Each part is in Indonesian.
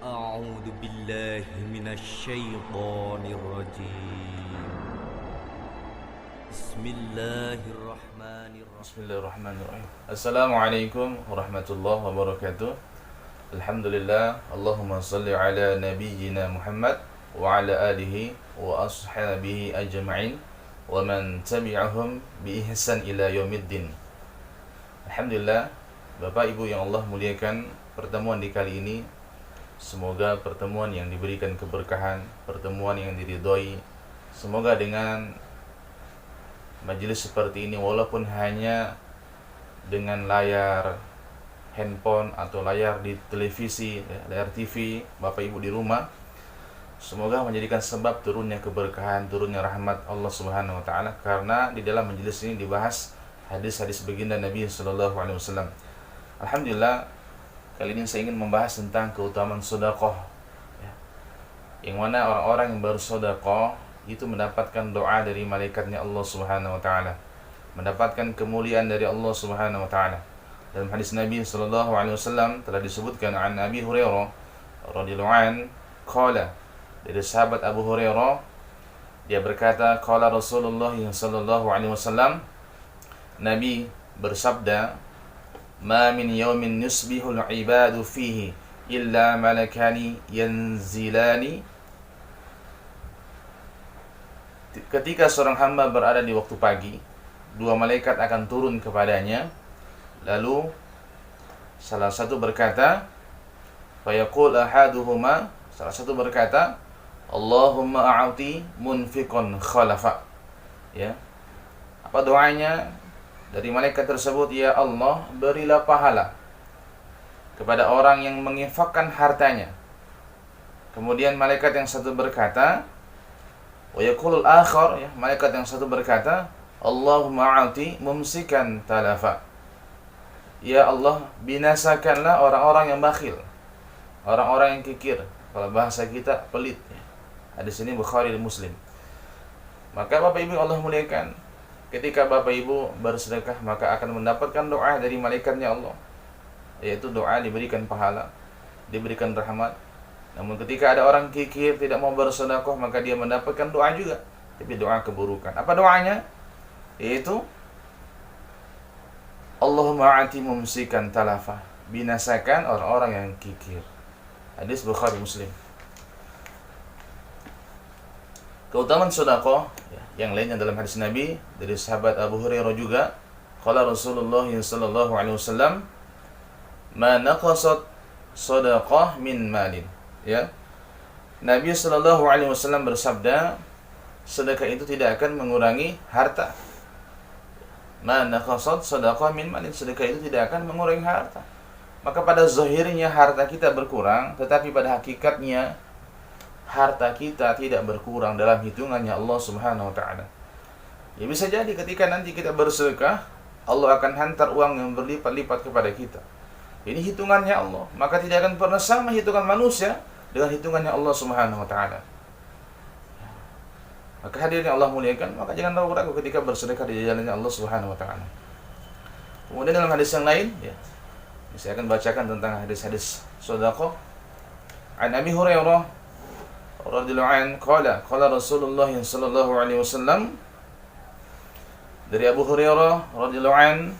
أعوذ بالله من الشيطان الرجيم بسم الله الرحمن الرحيم Bismillahirrahmanirrahim. Assalamualaikum warahmatullahi wabarakatuh. Alhamdulillah. Allahumma salli ala nabiyyina Muhammad wa ala alihi wa ashabihi ajma'in wa man tabi'ahum bi ihsan ila yaumiddin. Alhamdulillah, Bapak Ibu yang Allah muliakan, pertemuan di kali ini semoga pertemuan yang diberikan keberkahan, pertemuan yang diridhoi. Semoga dengan majelis seperti ini, walaupun hanya dengan layar handphone atau layar di televisi, layar TV Bapak Ibu di rumah, semoga menjadikan sebab turunnya keberkahan, turunnya rahmat Allah Subhanahu wa taala, karena di dalam majelis ini dibahas hadis-hadis baginda Nabi sallallahu alaihi wasallam. Alhamdulillah, kali ini saya ingin membahas tentang keutamaan sedekah, yang mana orang-orang yang bersedekah itu mendapatkan doa dari malaikatnya Allah Subhanahu wa taala, mendapatkan kemuliaan dari Allah Subhanahu wa taala. Dalam hadis Nabi sallallahu alaihi wasallam telah disebutkan an Abi Hurairah radhiyallahu an qala, dari sahabat Abu Hurairah, dia berkata, qala Rasulullah sallallahu alaihi wasallam, Nabi bersabda, ma min yawmin yusbihul ibadu fihi illa malakani yanzilani. Ketika seorang hamba berada di waktu pagi, dua malaikat akan turun kepadanya. Lalu salah satu berkata, fayaqul ahaduhuma, salah satu berkata, Allahumma a'ti munfiqan khalafa. Ya. Apa doanya dari malaikat tersebut? Ya Allah, berilah pahala kepada orang yang menginfakkan hartanya. Kemudian malaikat yang satu berkata, wa yaqulul akhar, ya, malaikat yang satu berkata, Allahumma a'ti mumsikan talafa. Ya Allah, binasakanlah orang-orang yang bakhil, orang-orang yang kikir. Kalau bahasa kita, pelit, ya. Hadis ini Bukhari dan Muslim. Maka Bapak Ibu Allah muliakan, ketika Bapak Ibu bersedekah, maka akan mendapatkan doa dari malaikatnya Allah, yaitu doa diberikan pahala, diberikan rahmat. Namun ketika ada orang kikir tidak mau bersedekah, maka dia mendapatkan doa juga, tapi doa keburukan. Apa doanya? Yaitu Allahumma a'ti mumsikan talafa, binasakan orang-orang yang kikir. Hadis Bukhari Muslim. Keutamaan sedekah, yang lainnya dalam hadis Nabi dari sahabat Abu Hurairah juga, qala Rasulullah sallallahu alaihi wasallam, ma naqasat shadaqah min malin. Ya. Nabi sallallahu alaihi wasallam bersabda, sedekah itu tidak akan mengurangi harta. Ma naqasat shadaqah min malin, sedekah itu tidak akan mengurangi harta. Maka pada zahirnya harta kita berkurang, tetapi pada hakikatnya harta kita tidak berkurang dalam hitungannya Allah Subhanahu wa taala. Ya, bisa jadi ketika nanti kita bersedekah, Allah akan hantar uang yang berlipat-lipat kepada kita. Ini hitungannya Allah, maka tidak akan pernah sama hitungan manusia dengan hitungannya Allah Subhanahu wa taala. Maka hadirin Allah muliakan, maka jangan ragu-ragu ketika bersedekah di jalannya Allah Subhanahu wa taala. Kemudian dalam hadis yang lain, ya, saya akan bacakan tentang hadis-hadis sedekah. An Abi Hurairah radhiyallahu anhu qala, qala Rasulullah sallallahu alaihi wasallam, dari Abu Hurairah radhiyallahu anhu,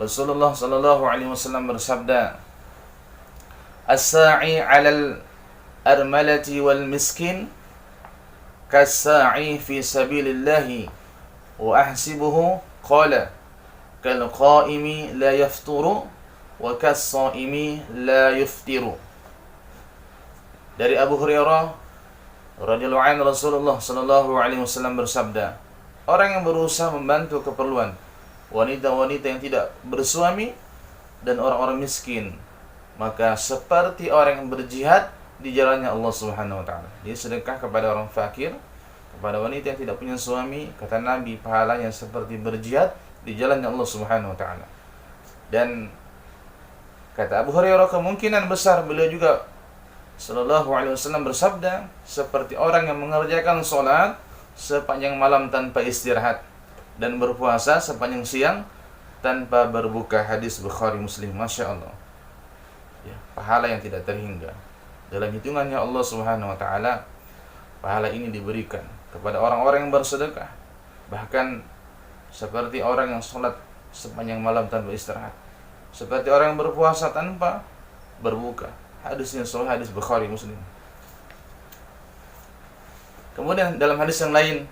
Rasulullah sallallahu alaihi wasallam bersabda, as-sa'i 'alal armalati wal miskin kas-sa'i fi sabilillahi wa ahsibuhu qala kal qa'imi la yafturu wa kas-sha'imi la yuftiru. Dari Abu Hurairah radhiyallahu anhu, Rasulullah sallallahu alaihi wasallam bersabda, orang yang berusaha membantu keperluan wanita-wanita yang tidak bersuami dan orang-orang miskin, maka seperti orang yang berjihad di jalannya Allah Subhanahu wa taala. Dia sedekah kepada orang fakir, kepada wanita yang tidak punya suami, kata Nabi, pahalanya seperti berjihad di jalannya Allah Subhanahu wa taala. Dan kata Abu Hurairah, kemungkinan besar beliau juga sallallahu alaihi wasallam bersabda, seperti orang yang mengerjakan sholat sepanjang malam tanpa istirahat dan berpuasa sepanjang siang tanpa berbuka. Hadis Bukhari Muslim. Masya Allah, ya, pahala yang tidak terhingga. dalam hitungannya Allah Subhanahu wa taala, pahala ini diberikan kepada orang-orang yang bersedekah, bahkan seperti orang yang sholat sepanjang malam tanpa istirahat, seperti orang yang berpuasa tanpa berbuka. Hadisnya sahih, hadis Bukhari Muslim. Kemudian dalam hadis yang lain,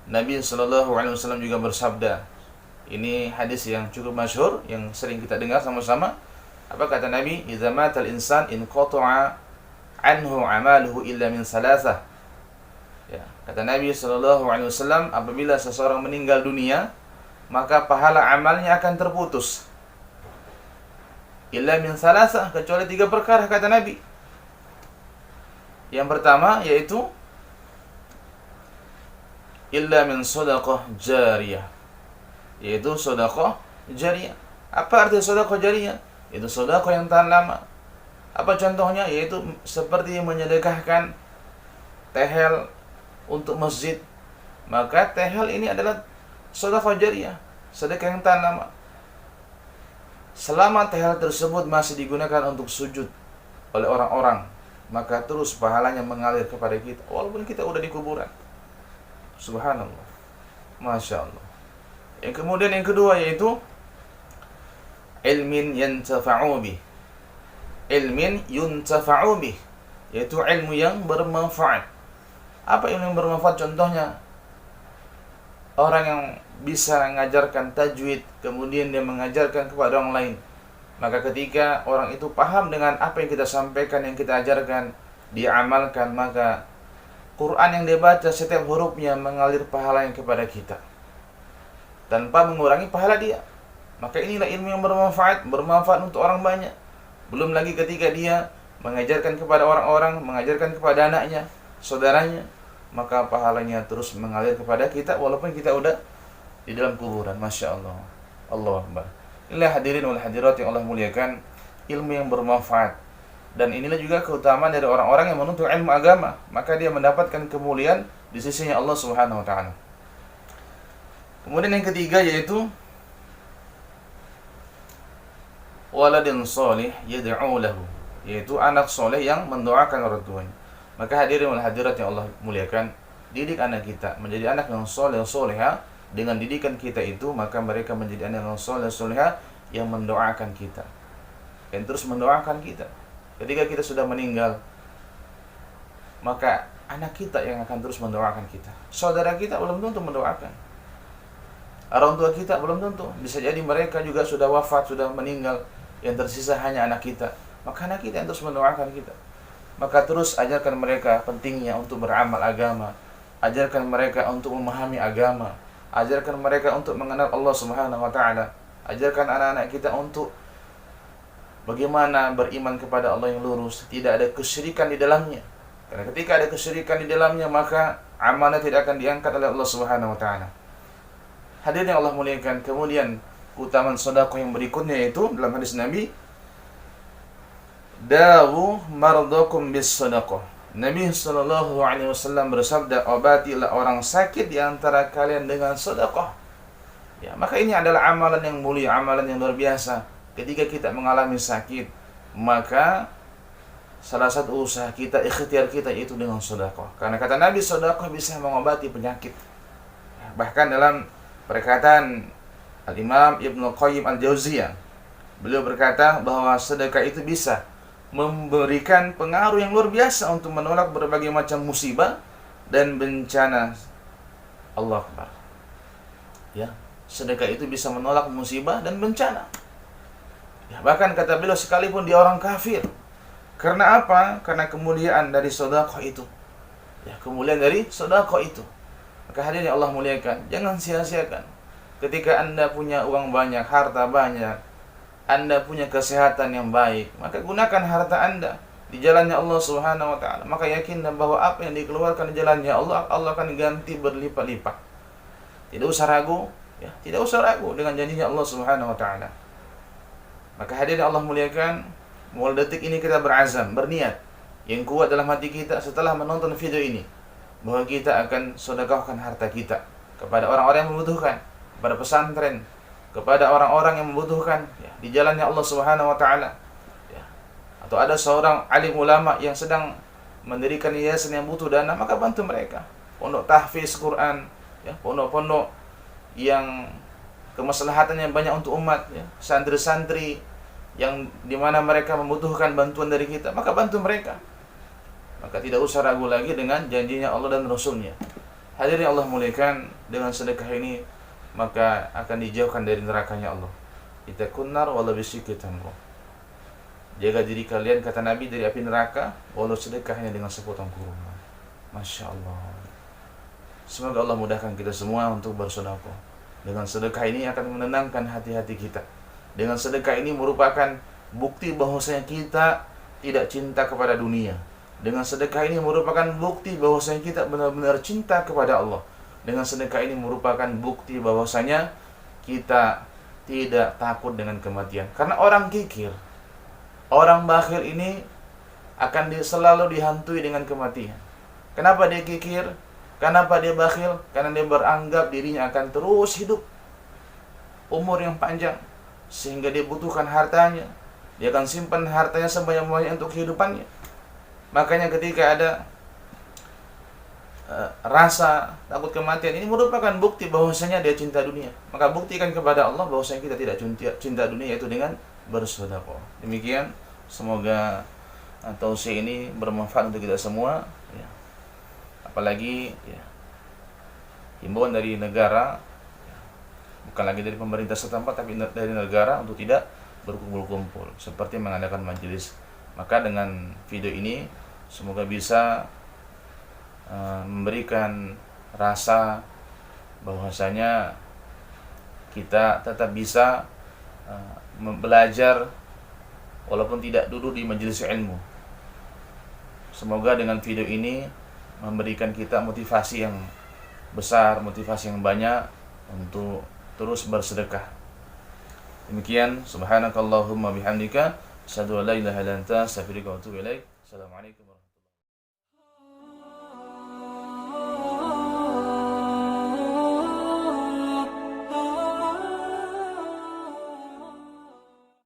Nabi SAW juga bersabda, ini hadis yang cukup masyhur, yang sering kita dengar sama-sama. Apa kata Nabi? "Idza matal insan inqata'a anhu 'amaluhu illa min salasah." Ya, kata Nabi SAW, apabila seseorang meninggal dunia, maka pahala amalnya akan terputus. Illa min salasah, kecuali 3 perkara, kata Nabi. Yang pertama yaitu illa min shadaqah jariyah, yaitu sedekah jariyah. Apa arti sedekah jariyah? Itu sedekah yang tahan lama. Apa contohnya? Yaitu seperti menyedekahkan tehel untuk masjid. Maka tehel ini adalah sedekah jariyah, sedekah yang tahan lama. Selama tehel tersebut masih digunakan untuk sujud oleh orang-orang, maka terus pahalanya mengalir kepada kita walaupun kita udah di kuburan. Subhanallah, Masya Allah. Yang kemudian yang kedua yaitu ilmin yantafa'u bih. Ilmin yuntafa'u bih, yaitu ilmu yang bermanfaat. Apa ilmu yang bermanfaat? Contohnya orang yang bisa mengajarkan tajwid, kemudian dia mengajarkan kepada orang lain. Maka ketika orang itu paham dengan apa yang kita sampaikan, yang kita ajarkan, dia amalkan, maka Quran yang dia baca setiap hurufnya mengalir pahalanya kepada kita tanpa mengurangi pahala dia. Maka inilah ilmu yang bermanfaat untuk orang banyak. Belum lagi ketika dia mengajarkan kepada orang-orang, mengajarkan kepada anaknya, saudaranya, maka pahalanya terus mengalir kepada kita walaupun kita udah di dalam kuburan. Masya Allah. Allahu Akbar. Inilah hadirin wal hadirat yang Allah muliakan, ilmu yang bermanfaat. Dan inilah juga keutamaan dari orang-orang yang menuntut ilmu agama, maka dia mendapatkan kemuliaan di sisinya Allah Subhanahu wa taala. Kemudian yang ketiga yaitu waladin shalih yad'u lahu, yaitu anak soleh yang mendoakan orang tuanya. Maka hadirin wal hadirat yang Allah muliakan, didik anak kita menjadi anak yang soleh soleha. Dengan didikan kita itu, maka mereka menjadi anak yang soleh soleha yang mendoakan kita, yang terus mendoakan kita. Ketika kita sudah meninggal, maka anak kita yang akan terus mendoakan kita. Saudara kita belum tentu mendoakan. Orang tua kita belum tentu. Bisa jadi mereka juga sudah wafat, sudah meninggal. Yang tersisa hanya anak kita. Maka anak kita yang terus mendoakan kita. Maka terus ajarkan mereka pentingnya untuk beramal agama. Ajarkan mereka untuk memahami agama. Ajarkan mereka untuk mengenal Allah Subhanahu wa taala. Ajarkan anak-anak kita untuk bagaimana beriman kepada Allah yang lurus, tidak ada kesyirikan di dalamnya. Karena ketika ada kesyirikan di dalamnya, maka amalnya tidak akan diangkat oleh Allah Subhanahu wa taala. Hadirin yang Allah muliakan, kemudian keutamaan sedekah yang berikutnya yaitu dalam hadis Nabi, dawu mardakum bis sedekah. Nabi sallallahu alaihi wasallam bersabda, obatilah orang sakit di antara kalian dengan sedekah. Ya, maka ini adalah amalan yang mulia, amalan yang luar biasa. Ketika kita mengalami sakit, maka salah satu usaha kita, ikhtiar kita itu dengan sedekah. Karena kata Nabi, sedekah bisa mengobati penyakit. Bahkan dalam perkataan Al-Imam Ibnu Qayyim Al-Jauziyah, beliau berkata bahwa sedekah itu bisa memberikan pengaruh yang luar biasa untuk menolak berbagai macam musibah dan bencana. Allah Akbar. Ya, sedekah itu bisa menolak musibah dan bencana. Ya, bahkan kata beliau, sekalipun dia orang kafir. Karena apa? Karena kemuliaan dari sedekah itu. Ya, kemuliaan dari sedekah itu. Maka hadirin Allah muliakan, jangan sia-siakan. Ketika Anda punya uang banyak, harta banyak, Anda punya kesehatan yang baik, maka gunakan harta Anda di jalannya Allah Subhanahu wa taala. Maka yakinlah bahwa apa yang dikeluarkan di jalannya Allah, Allah akan ganti berlipat-lipat. Tidak usah ragu, ya, tidak usah ragu dengan janjinya Allah Subhanahu wa taala. Maka hadirin Allah muliakan, mulai detik ini kita berazam, berniat yang kuat dalam hati kita setelah menonton video ini, bahwa kita akan sedekahkan harta kita kepada orang-orang yang membutuhkan, kepada pesantren, kepada orang-orang yang membutuhkan, ya, di jalannya Allah Subhanahu wa taala. Ya. atau ada seorang alim ulama yang sedang mendirikan yayasan yang butuh dana, maka bantu mereka. Pondok tahfiz Quran, ya, pondok-pondok yang kemaslahatannya banyak untuk umat, ya, santri-santri yang dimana mereka membutuhkan bantuan dari kita, maka bantu mereka. Maka tidak usah ragu lagi dengan janjinya Allah dan Rasulnya. Hadirin Allah muliakan, dengan sedekah ini maka akan dijauhkan dari nerakanya Allah. Ittaqun nar walau bisyikki tamrah. Jaga diri kalian, kata Nabi, dari api neraka walau sedekahnya dengan sepotong kurma. Masya Allah. Semoga Allah mudahkan kita semua untuk bersedekah. Dengan sedekah ini akan menenangkan hati-hati kita. Dengan sedekah ini merupakan bukti bahwasanya kita tidak cinta kepada dunia. Dengan sedekah ini merupakan bukti bahwasanya kita benar-benar cinta kepada Allah. Dengan sedekah ini merupakan bukti bahwasanya kita tidak takut dengan kematian. Karena orang kikir, orang bakhil ini akan selalu dihantui dengan kematian. Kenapa dia kikir? Kenapa dia bakhil? Karena dia beranggap dirinya akan terus hidup umur yang panjang, sehingga dia butuhkan hartanya. Dia akan simpan hartanya sebanyak-banyaknya untuk kehidupannya. Makanya ketika ada rasa takut kematian, ini merupakan bukti bahwasanya dia cinta dunia. Maka buktikan kepada Allah bahwasanya kita tidak cinta dunia, yaitu dengan bersedekah. Demikian, semoga tausiah ini bermanfaat untuk kita semua, ya. Apalagi, ya, himbauan dari negara, ya, bukan lagi dari pemerintah setempat, tapi dari negara untuk tidak berkumpul-kumpul seperti mengadakan majelis. Maka dengan video ini semoga bisa memberikan rasa bahwasanya kita tetap bisa belajar walaupun tidak duduk di majelis ilmu. Semoga dengan video ini memberikan kita motivasi yang besar, motivasi yang banyak untuk terus bersedekah. Demikian, subhanakallahumma bihamdika, asyhadu an la ilaha illa anta, astaghfiruka wa atubu ilaik. Assalamualaikum.